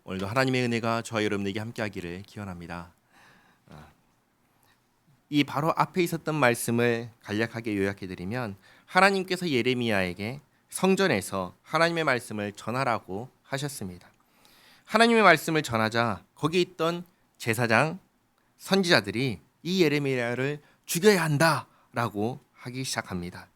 오늘도 하나님의 은혜가 저와 여러분에게 함께하기를 기원합니다. 이 바로 앞에 있었던 말씀을 간략하게 요약해드리면 하나님께서 예레미야에게 성전에서 하나님의 말씀을 전하라고 하셨습니다. 하나님의 말씀을 전하자 거기 있던 제사장, 선지자들이 이 예레미야를 죽여야 한다라고 하기 시작합니다.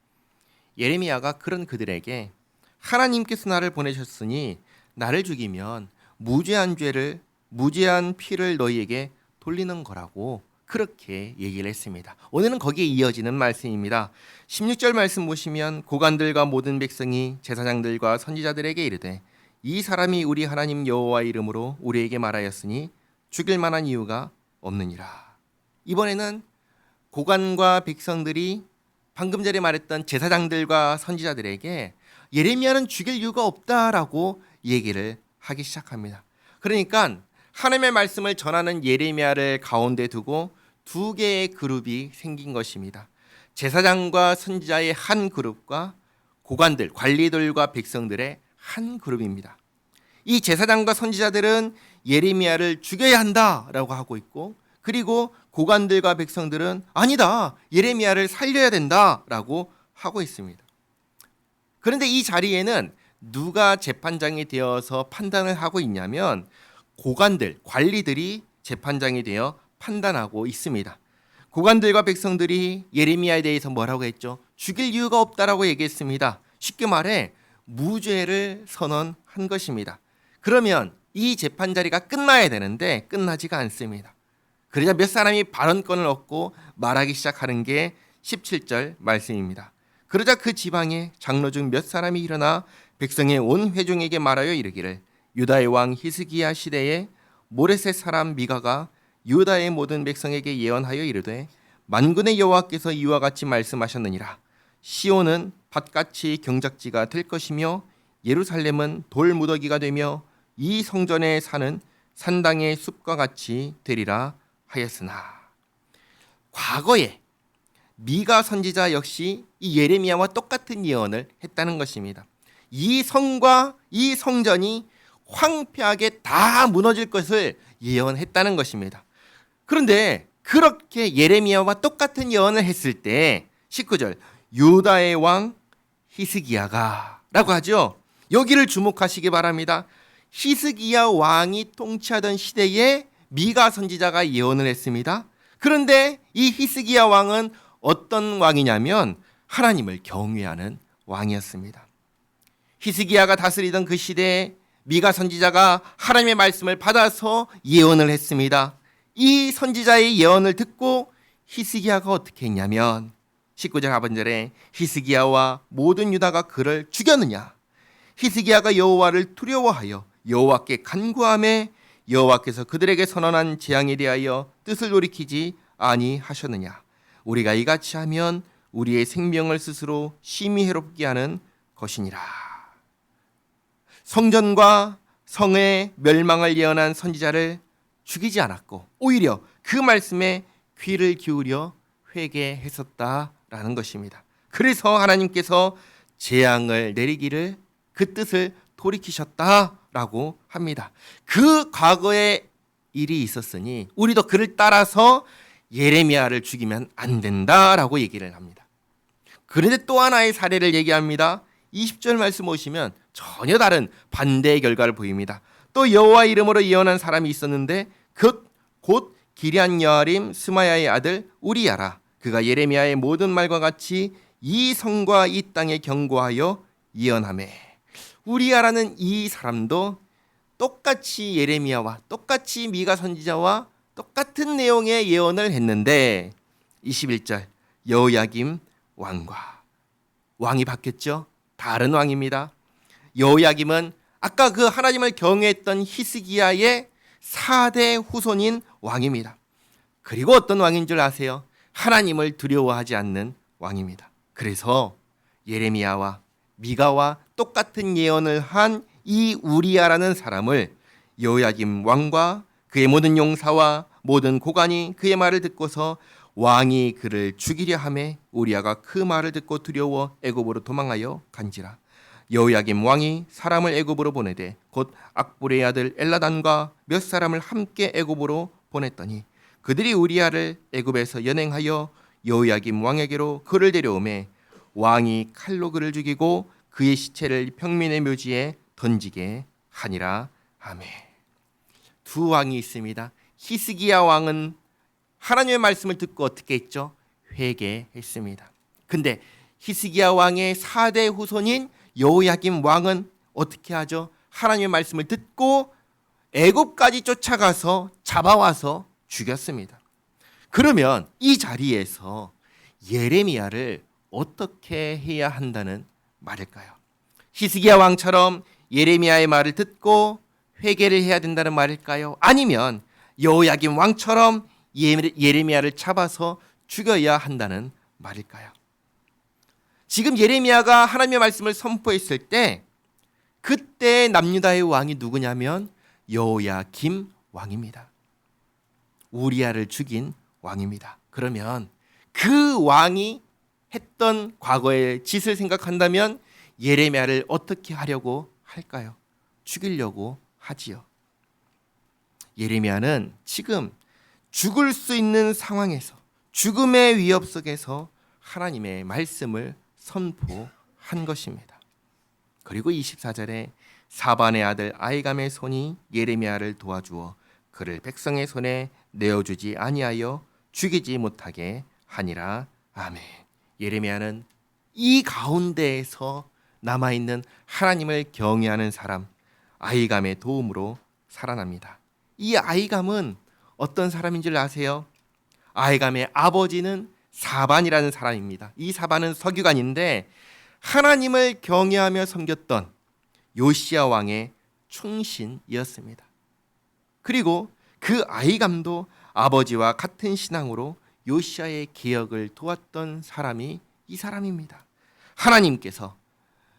예레미야가 그런 그들에게 하나님께서 나를 보내셨으니 나를 죽이면 무죄한 피를 너희에게 돌리는 거라고 그렇게 얘기를 했습니다. 오늘은 거기에 이어지는 말씀입니다. 16절 말씀 보시면 고관들과 모든 백성이 제사장들과 선지자들에게 이르되 이 사람이 우리 하나님 여호와 이름으로 우리에게 말하였으니 죽일 만한 이유가 없느니라. 이번에는 고관과 백성들이 방금 전에 말했던 제사장들과 선지자들에게 예레미야는 죽일 이유가 없다라고 얘기를 하기 시작합니다. 그러니까 하나님의 말씀을 전하는 예레미야를 가운데 두고 두 개의 그룹이 생긴 것입니다. 제사장과 선지자의 한 그룹과 고관들, 관리들과 백성들의 한 그룹입니다. 이 제사장과 선지자들은 예레미야를 죽여야 한다라고 하고 있고, 그리고 고관들과 백성들은 아니다, 예레미야를 살려야 된다라고 하고 있습니다. 그런데 이 자리에는 누가 재판장이 되어서 판단을 하고 있냐면 고관들, 관리들이 재판장이 되어 판단하고 있습니다. 고관들과 백성들이 예레미야에 대해서 뭐라고 했죠? 죽일 이유가 없다라고 얘기했습니다. 쉽게 말해 무죄를 선언한 것입니다. 그러면 이 재판 자리가 끝나야 되는데 끝나지가 않습니다. 그러자 몇 사람이 발언권을 얻고 말하기 시작하는 게 17절 말씀입니다. 그러자 그 지방에 장로 중 몇 사람이 일어나 백성의 온 회중에게 말하여 이르기를 유다의 왕 히스기야 시대에 모레셋 사람 미가가 유다의 모든 백성에게 예언하여 이르되 만군의 여호와께서 이와 같이 말씀하셨느니라. 시온은 밭같이 경작지가 될 것이며 예루살렘은 돌무더기가 되며 이 성전에 사는 산당의 숲과 같이 되리라 하였으나. 과거에 미가 선지자 역시 이 예레미야와 똑같은 예언을 했다는 것입니다. 이 성과 이 성전이 황폐하게 다 무너질 것을 예언했다는 것입니다. 그런데 그렇게 예레미야와 똑같은 예언을 했을 때 19절 유다의 왕 히스기야가 라고 하죠. 여기를 주목하시기 바랍니다. 히스기야 왕이 통치하던 시대에 미가 선지자가 예언을 했습니다. 그런데 이 히스기야 왕은 어떤 왕이냐면 하나님을 경외하는 왕이었습니다. 히스기야가 다스리던 그 시대에 미가 선지자가 하나님의 말씀을 받아서 예언을 했습니다. 이 선지자의 예언을 듣고 히스기야가 어떻게 했냐면 19절 하반절에 히스기야와 모든 유다가 그를 죽였느냐. 히스기야가 여호와를 두려워하여 여호와께 간구하매 여호와께서 그들에게 선언한 재앙에 대하여 뜻을 돌이키지 아니하셨느냐. 우리가 이같이 하면 우리의 생명을 스스로 심히 해롭게 하는 것이니라. 성전과 성의 멸망을 예언한 선지자를 죽이지 않았고 오히려 그 말씀에 귀를 기울여 회개했었다라는 것입니다. 그래서 하나님께서 재앙을 내리기를 그 뜻을 돌이키셨다라고 합니다. 그 과거의 일이 있었으니 우리도 그를 따라서 예레미야를 죽이면 안 된다라고 얘기를 합니다. 그런데 또 하나의 사례를 얘기합니다. 20절 말씀 보시면 전혀 다른 반대의 결과를 보입니다. 또 여호와 이름으로 예언한 사람이 있었는데 곧 기럇 여아림 스마야의 아들 우리야라. 그가 예레미야의 모든 말과 같이 이 성과 이 땅에 경고하여 예언하매. 우리야라는 이 사람도 똑같이 예레미야와 똑같이 미가 선지자와 똑같은 내용의 예언을 했는데 21절 여호야김 왕이 바뀌었죠. 다른 왕입니다. 여호야김은 아까 그 하나님을 경외했던 히스기야의 4대 후손인 왕입니다. 그리고 어떤 왕인 줄 아세요? 하나님을 두려워하지 않는 왕입니다. 그래서 예레미야와 미가와 똑같은 예언을 한 이 우리야라는 사람을 여호야김 왕과 그의 모든 용사와 모든 고관이 그의 말을 듣고서 왕이 그를 죽이려 하매 우리야가 그 말을 듣고 두려워 애굽으로 도망하여 간지라. 여호야김 왕이 사람을 애굽으로 보내되 곧 악보레의 아들 엘라단과 몇 사람을 함께 애굽으로 보냈더니 그들이 우리아를 애굽에서 연행하여 여호야김 왕에게로 그를 데려오매 왕이 칼로 그를 죽이고 그의 시체를 평민의 묘지에 던지게 하니라. 아멘. 두 왕이 있습니다. 히스기야 왕은 하나님의 말씀을 듣고 어떻게 했죠? 회개했습니다. 근데 히스기야 왕의 4대 후손인 여호야김 왕은 어떻게 하죠? 하나님의 말씀을 듣고 애굽까지 쫓아가서 잡아와서 죽였습니다. 그러면 이 자리에서 예레미야를 어떻게 해야 한다는 말일까요? 히스기야 왕처럼 예레미야의 말을 듣고 회개를 해야 된다는 말일까요? 아니면 여호야김 왕처럼 예레미야를 잡아서 죽여야 한다는 말일까요? 지금 예레미야가 하나님의 말씀을 선포했을 때 그때 남유다의 왕이 누구냐면 여호야김 왕입니다. 우리아를 죽인 왕입니다. 그러면 그 왕이 했던 과거의 짓을 생각한다면 예레미야를 어떻게 하려고 할까요? 죽이려고 하지요. 예레미야는 지금 죽을 수 있는 상황에서 죽음의 위협 속에서 하나님의 말씀을 선포한 것입니다. 그리고 24절에 사반의 아들 아히감의 손이 예레미야를 도와주어 그를 백성의 손에 내어주지 아니하여 죽이지 못하게 하니라. 아멘. 예레미야는 이 가운데에서 남아있는 하나님을 경외하는 사람 아히감의 도움으로 살아납니다. 이 아히감은 어떤 사람인 줄 아세요? 아히감의 아버지는 사반이라는 사람입니다. 이 사반은 서기관인데 하나님을 경외하며 섬겼던 요시야 왕의 충신이었습니다. 그리고 그 아히감도 아버지와 같은 신앙으로 요시야의 개혁을 도왔던 사람이 이 사람입니다. 하나님께서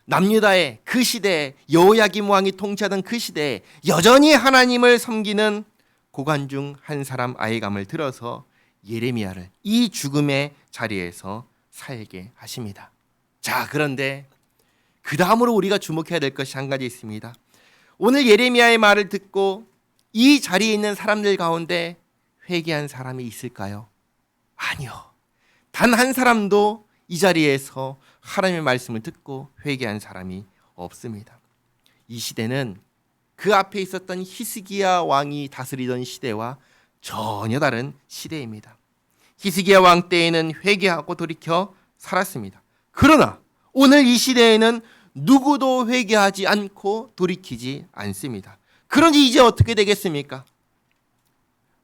남유다의 그 시대에 여호야김 왕이 통치하던 그 시대에 여전히 하나님을 섬기는 고관 중 한 사람 아히감을 들어서 예레미야를 이 죽음의 자리에서 살게 하십니다. 자, 그런데 그 다음으로 우리가 주목해야 될 것이 한 가지 있습니다. 오늘 예레미야의 말을 듣고 이 자리에 있는 사람들 가운데 회개한 사람이 있을까요? 아니요. 단 한 사람도 이 자리에서 하나님의 말씀을 듣고 회개한 사람이 없습니다. 이 시대는 그 앞에 있었던 히스기야 왕이 다스리던 시대와 전혀 다른 시대입니다. 히스기야 왕 때에는 회개하고 돌이켜 살았습니다. 그러나 오늘 이 시대에는 누구도 회개하지 않고 돌이키지 않습니다. 그러니 이제 어떻게 되겠습니까?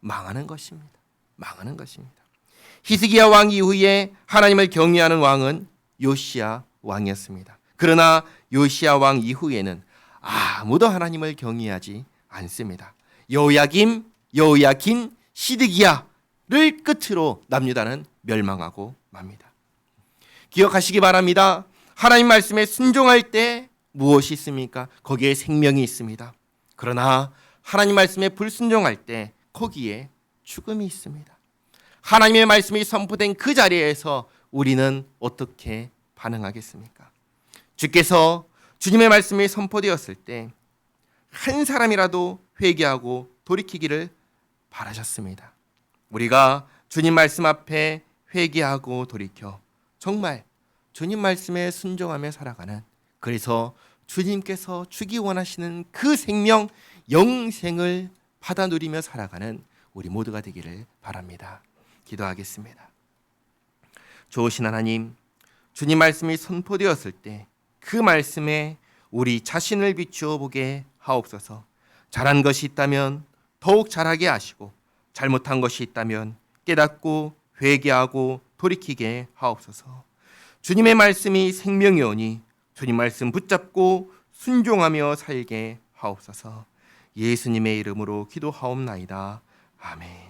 망하는 것입니다. 망하는 것입니다. 히스기야 왕 이후에 하나님을 경외하는 왕은 요시야 왕이었습니다. 그러나 요시야 왕 이후에는 아무도 하나님을 경외하지 않습니다. 여호야김, 여호야긴, 시드기야를 끝으로 남유다는 멸망하고 맙니다. 기억하시기 바랍니다. 하나님 말씀에 순종할 때 무엇이 있습니까? 거기에 생명이 있습니다. 그러나 하나님 말씀에 불순종할 때 거기에 죽음이 있습니다. 하나님의 말씀이 선포된 그 자리에서 우리는 어떻게 반응하겠습니까? 주께서 주님의 말씀이 선포되었을 때 한 사람이라도 회개하고 돌이키기를 바라셨습니다. 우리가 주님 말씀 앞에 회개하고 돌이켜 정말 주님 말씀에 순종하며 살아가는, 그래서 주님께서 주기 원하시는 그 생명 영생을 받아 누리며 살아가는 우리 모두가 되기를 바랍니다. 기도하겠습니다. 좋으신 하나님, 주님 말씀이 선포되었을 때 그 말씀에 우리 자신을 비추어 보게 하옵소서. 잘한 것이 있다면 더욱 잘하게 하시고 잘못한 것이 있다면 깨닫고 회개하고 돌이키게 하옵소서. 주님의 말씀이 생명이오니 주님 말씀 붙잡고 순종하며 살게 하옵소서. 예수님의 이름으로 기도하옵나이다. 아멘.